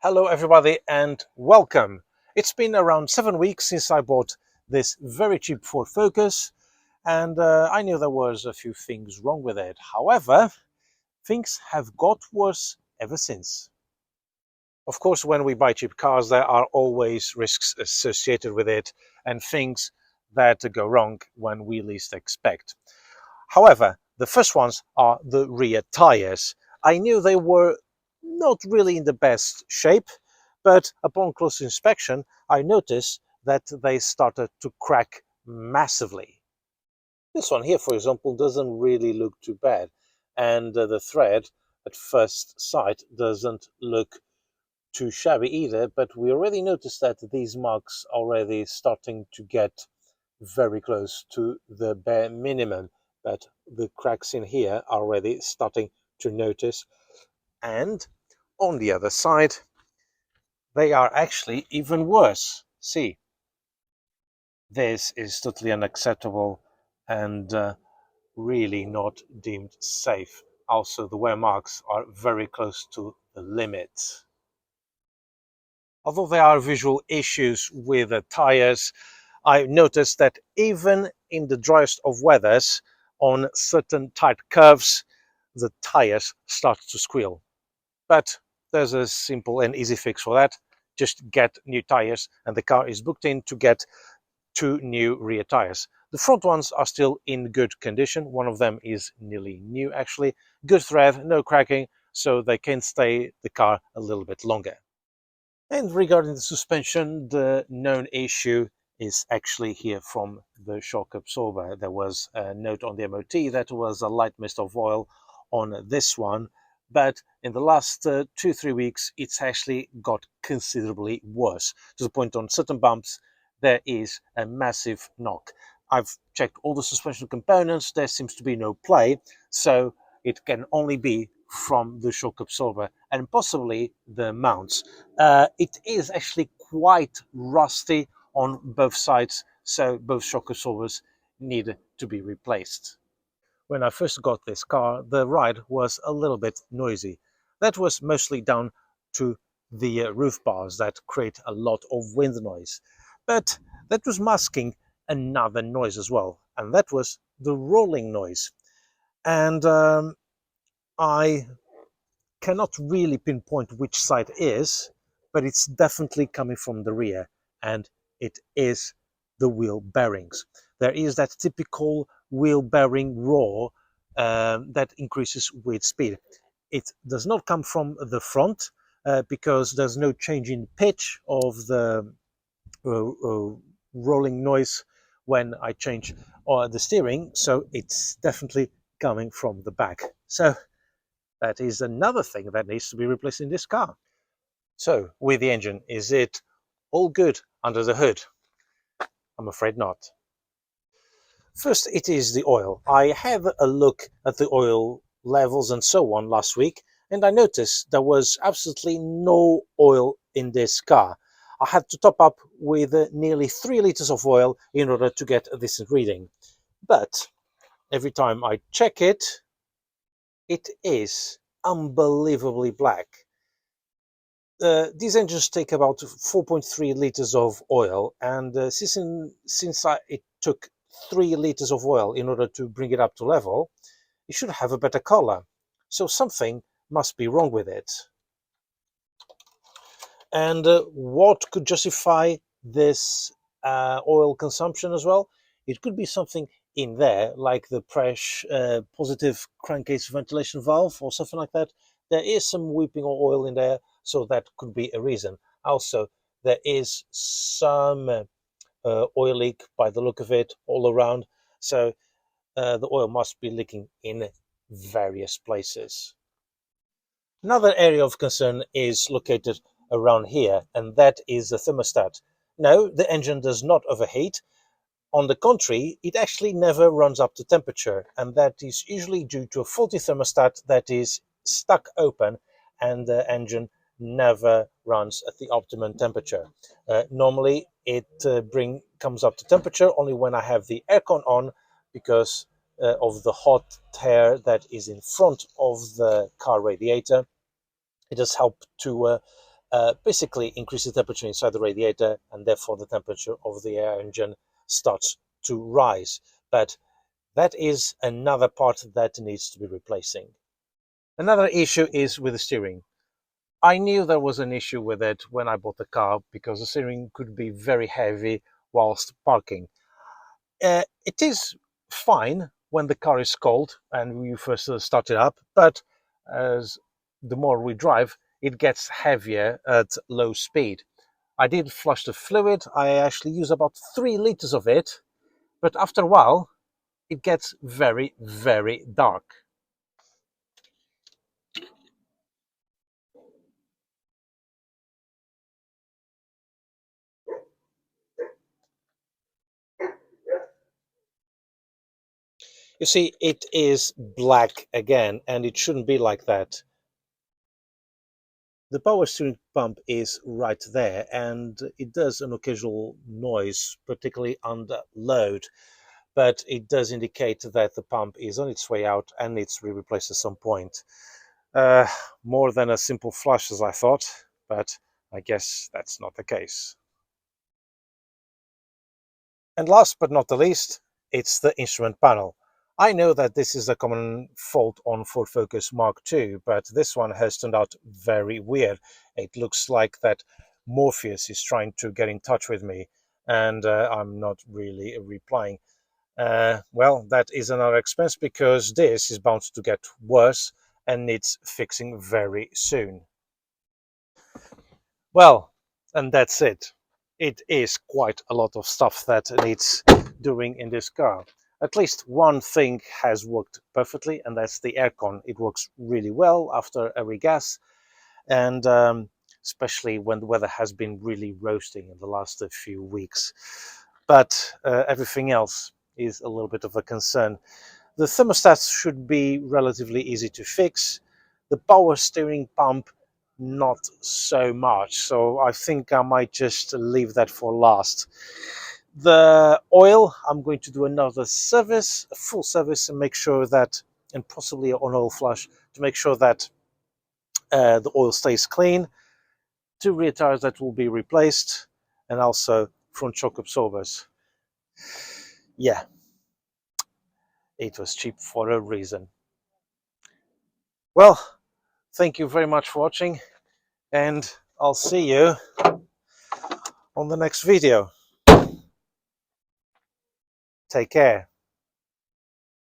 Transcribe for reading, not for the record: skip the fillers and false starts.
Hello, everybody, and welcome. It's been around 7 weeks since I bought this very cheap Ford Focus, and I knew there was a few things wrong with it. However, things have got worse ever since. Of course, when we buy cheap cars, there are always risks associated with it and things that go wrong when we least expect. However, the first ones are the rear tires. I knew they were not really in the best shape, but upon close inspection, I noticed that they started to crack massively. This one here, for example, doesn't really look too bad, and the thread at first sight doesn't look too shabby either, but we already noticed that these marks already starting to get very close to the bare minimum that the cracks in here are already starting to notice. And on the other side, they are actually even worse. See, this is totally unacceptable and really not deemed safe. Also, the wear marks are very close to the limit. Although there are visual issues with the tires, I noticed that even in the driest of weathers, on certain tight curves, the tires start to squeal. But there's a simple and easy fix for that. Just get new tires, and the car is booked in to get two new rear tires. The front ones are still in good condition. One of them is nearly new, actually. Good thread, no cracking, so they can stay the car a little bit longer. And regarding the suspension, the known issue is actually here from the shock absorber. There was a note on the MOT that was a light mist of oil on this one, but in the last 2-3 weeks it's actually got considerably worse, to the point on certain bumps there is a massive knock. I've checked all the suspension components, there seems to be no play, so it can only be from the shock absorber and possibly the mounts. It is actually quite rusty on both sides, so both shock absorbers need to be replaced. When I first got this car, the ride was a little bit noisy. That was mostly down to the roof bars that create a lot of wind noise. But that was masking another noise as well, and that was the rolling noise. And I cannot really pinpoint which side it is, but it's definitely coming from the rear, and it is the wheel bearings. There is that typical wheel bearing roar that increases with speed. It does not come from the front because there's no change in pitch of the rolling noise when I change the steering, so it's definitely coming from the back. So that is another thing that needs to be replaced in this car. So, with the engine, is it all good under the hood? I'm afraid not. First, it is the oil. I had a look at the oil levels and so on last week, and I noticed there was absolutely no oil in this car. I had to top up with nearly 3 liters of oil in order to get a decent reading. But every time I check it, it is unbelievably black. These engines take about 4.3 liters of oil, and it took 3 liters of oil in order to bring it up to level, it should have a better color. So something must be wrong with it. And what could justify this oil consumption as well? It could be something in there, like the positive crankcase ventilation valve or something like that. There is some weeping or oil in there, so that could be a reason. Also, there is some oil leak by the look of it all around, so the oil must be leaking in various places. Another area of concern is located around here, and that is the thermostat. No, the engine does not overheat. On the contrary, it actually never runs up to temperature, and that is usually due to a faulty thermostat that is stuck open and the engine never runs at the optimum temperature. Normally, it comes up to temperature only when I have the aircon on because of the hot air that is in front of the car radiator. It does help to basically increase the temperature inside the radiator, and therefore the temperature of the air engine starts to rise. But that is another part that needs to be replacing. Another issue is with the steering. I knew there was an issue with it when I bought the car because the steering could be very heavy whilst parking. It is fine when the car is cold and you first start it up, but as the more we drive, it gets heavier at low speed. I did flush the fluid. I actually use about 3 liters of it, but after a while, it gets very, very dark. You see, it is black again, and it shouldn't be like that. The power steering pump is right there, and it does an occasional noise, particularly under load, but it does indicate that the pump is on its way out and needs to be replaced at some point. Uh, More than a simple flush, as I thought, but I guess that's not the case. And last but not the least, it's the instrument panel. I know that this is a common fault on Ford Focus Mark II, but this one has turned out very weird. It looks like that Morpheus is trying to get in touch with me, and I'm not really replying. Well, that is another expense because this is bound to get worse and needs fixing very soon. Well, and that's it. It is quite a lot of stuff that needs doing in this car. At least one thing has worked perfectly, and that's the aircon. It works really well after every gas, and especially when the weather has been really roasting in the last few weeks. But everything else is a little bit of a concern. The thermostats should be relatively easy to fix. The power steering pump, not so much. So I think I might just leave that for last. The oil, I'm going to do another service, a full service, and make sure that, and possibly an oil flush, to make sure that the oil stays clean. 2 rear tires that will be replaced, and also front shock absorbers. Yeah, it was cheap for a reason. Well, thank you very much for watching, and I'll see you on the next video. Take care.